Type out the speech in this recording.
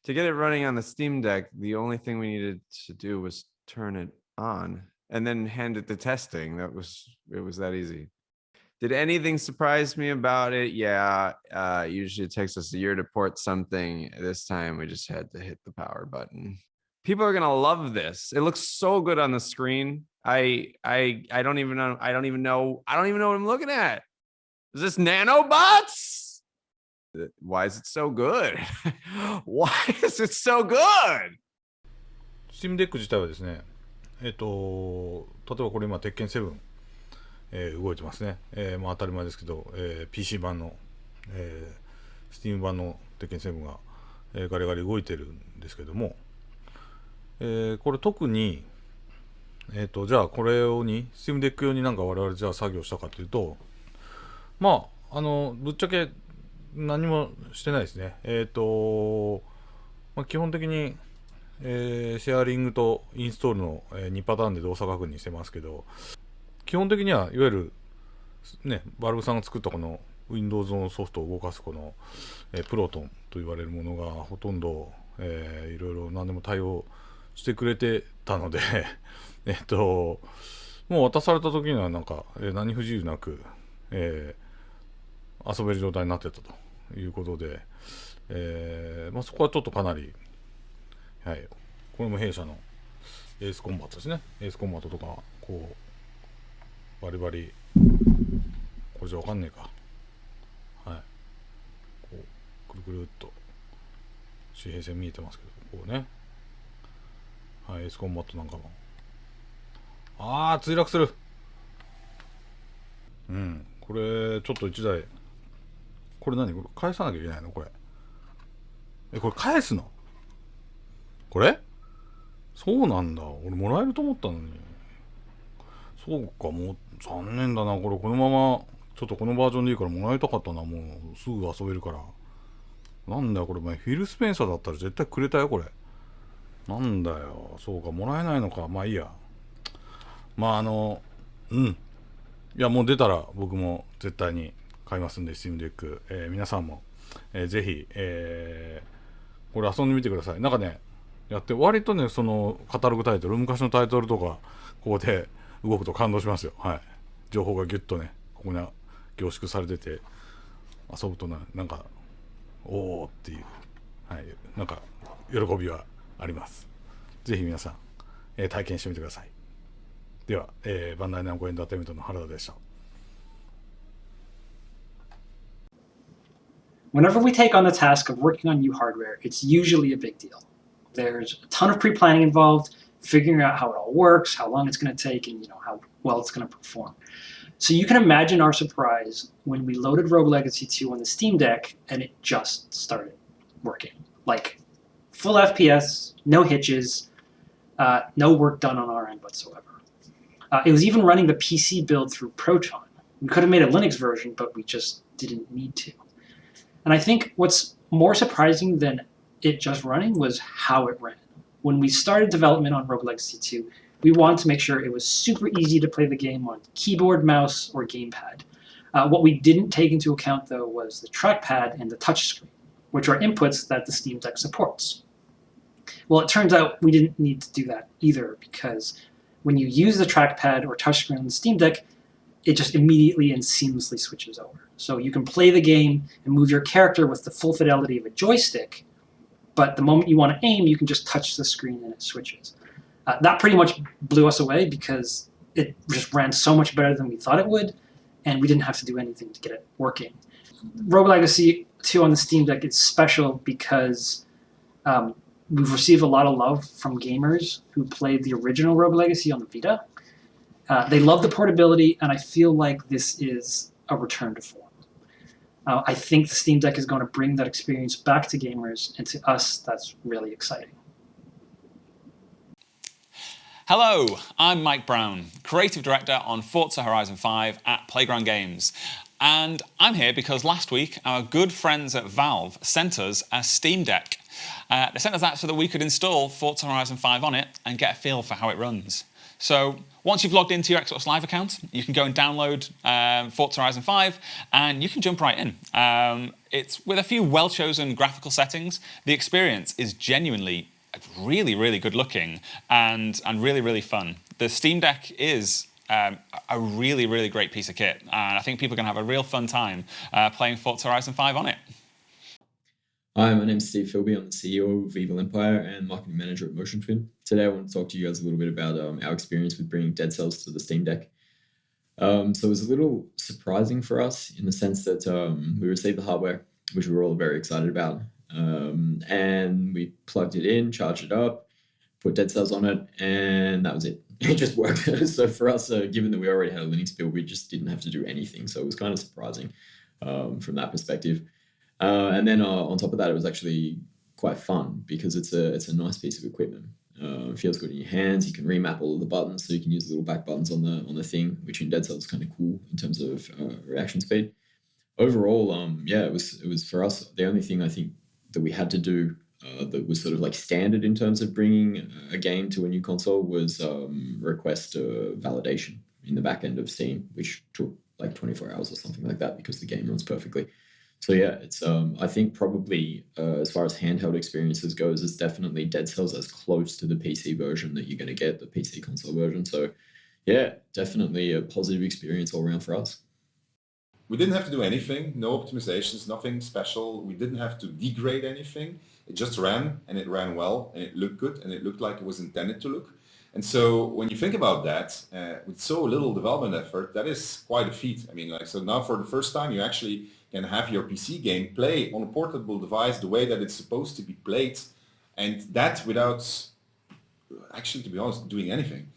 To get it running on the Steam Deck, the only thing we needed to do was turn it on and then hand it to testing. It was that easy. Did anything surprise me about it? Yeah. Usually it takes us a year to port something. This time we just had to hit the power button. People are gonna love this. It looks so good on the screen. I don't even know. I don't even know what I'm looking at. Is this nanobots? Why is it so good? Why is it so good? Steam Deck 自体はですね、例えばこれ今鉄拳7、動いてますね。まあ当たり前ですけど、PC 版の、Steam 版の鉄拳7が、ガリガリ動いてるんですけども、これ特にじゃあこれをに Steam Deck 用になんか我々じゃあ作業したかというと、まあぶっちゃけ何もしてないですね。まあ、基本的に、シェアリングとインストールの、2パターンで動作確認してますけど、基本的にはいわゆるね、バルブさんが作ったこの Windows のソフトを動かすこの、プロトンと言われるものがほとんど、いろいろ何でも対応してくれてたのでもう渡された時にはなんか、何不自由なく、遊べる状態になってたということで、まあ、そこはちょっとかなり、はい、これも弊社のエースコンバットですね。エースコンバットとかこうバリバリ、これじゃわかんねえか、はい、こうくるくるっと水平線見えてますけど、こうね、はい、エースコンバットなんかも墜落する。これちょっと1台、これ何、これ返さなきゃいけないの、これこれ返すの、これそうなんだ、俺もらえると思ったのに。そうか、もう残念だな。これこのままちょっとこのバージョンでいいからもらいたかったな。もうすぐ遊べるから。なんだよこれ、フィル・スペンサーだったら絶対くれたよこれ。なんだよ、そうか、もらえないのか。まあいいや。まあいや、もう出たら僕も絶対に買いますんで、Steam Deck、皆さんも、ぜひ、これ遊んでみてください。なんかね、やって割とね、そのカタログタイトル、昔のタイトルとかここで動くと感動しますよ。はい。情報がギュッとね、ここに凝縮されてて、遊ぶとなんかおーっていう、はい、なんか喜びはあります。ぜひ皆さん、体験してみてください。では、バンダイナムコエンターテインメントの原田でした。Whenever we take on the task of working on new hardware, it's usually a big deal. There's a ton of pre-planning involved, figuring out how it all works, how long it's going to take, and how well it's going to perform. So you can imagine our surprise when we loaded Rogue Legacy 2 on the Steam Deck and it just started working. Like full FPS, no hitches, no work done on our end whatsoever. It was even running the PC build through Proton. We could have made a Linux version, but we just didn't need to. And I think what's more surprising than it just running was how it ran. When we started development on Rogue Legacy 2, we wanted to make sure it was super easy to play the game on keyboard, mouse, or gamepad. What we didn't take into account, though, was the trackpad and the touchscreen, which are inputs that the Steam Deck supports. Well, it turns out we didn't need to do that either, because when you use the trackpad or touchscreen on the Steam Deck, it just immediately and seamlessly switches over. So you can play the game and move your character with the full fidelity of a joystick, but the moment you want to aim, you can just touch the screen and it switches. That pretty much blew us away because it just ran so much better than we thought it would, and we didn't have to do anything to get it working. Rogue Legacy 2 on the Steam Deck is special because we've received a lot of love from gamers who played the original Rogue Legacy on the Vita. They love the portability, and I feel like this is a return to form. I think the Steam Deck is going to bring that experience back to gamers, and to us, that's really exciting. Hello, I'm Mike Brown, Creative Director on Forza Horizon 5 at Playground Games. And I'm here because last week our good friends at Valve sent us a Steam Deck. They sent us that so that we could install Forza Horizon 5 on it and get a feel for how it runs. So once you've logged into your Xbox Live account, you can go and download Forza Horizon 5, and you can jump right in. It's with a few well-chosen graphical settings. The experience is genuinely really, really good looking and really, really fun. The Steam Deck is a really, really great piece of kit, and I think people are going to have a real fun time playing Forza Horizon 5 on it. Hi, my name is Steve Philby. I'm the CEO of Evil Empire and marketing manager at Motion Twin. Today I want to talk to you guys a little bit about our experience with bringing Dead Cells to the Steam Deck. So it was a little surprising for us in the sense that we received the hardware, which we were all very excited about, and we plugged it in, charged it up, put Dead Cells on it, and that was it. It just worked. So for us, given that we already had a Linux build, we just didn't have to do anything. So it was kind of surprising from that perspective. And then on top of that, it was actually quite fun because it's a nice piece of equipment. It feels good in your hands. You can remap all of the buttons, so you can use the little back buttons on the thing, which in Dead Cells is kind of cool in terms of reaction speed. Overall, yeah, it was for us the only thing I think that we had to do that was sort of like standard in terms of bringing a game to a new console was request validation in the back end of Steam, which took like 24 hours or something like that because the game runs perfectly. So yeah, it's I think probably as far as handheld experiences goes, it's definitely Dead Cells as close to the PC version that you're going to get, the PC console version. So yeah, definitely a positive experience all around for us. We didn't have to do anything, no optimizations, nothing special. We didn't have to degrade anything. It just ran, and it ran well, and it looked good, and it looked like it was intended to look. And so when you think about that, with so little development effort, that is quite a feat. I mean, like, so now for the first time, you actually can have your PC game play on a portable device the way that it's supposed to be played, and that without actually, to be honest, doing anything.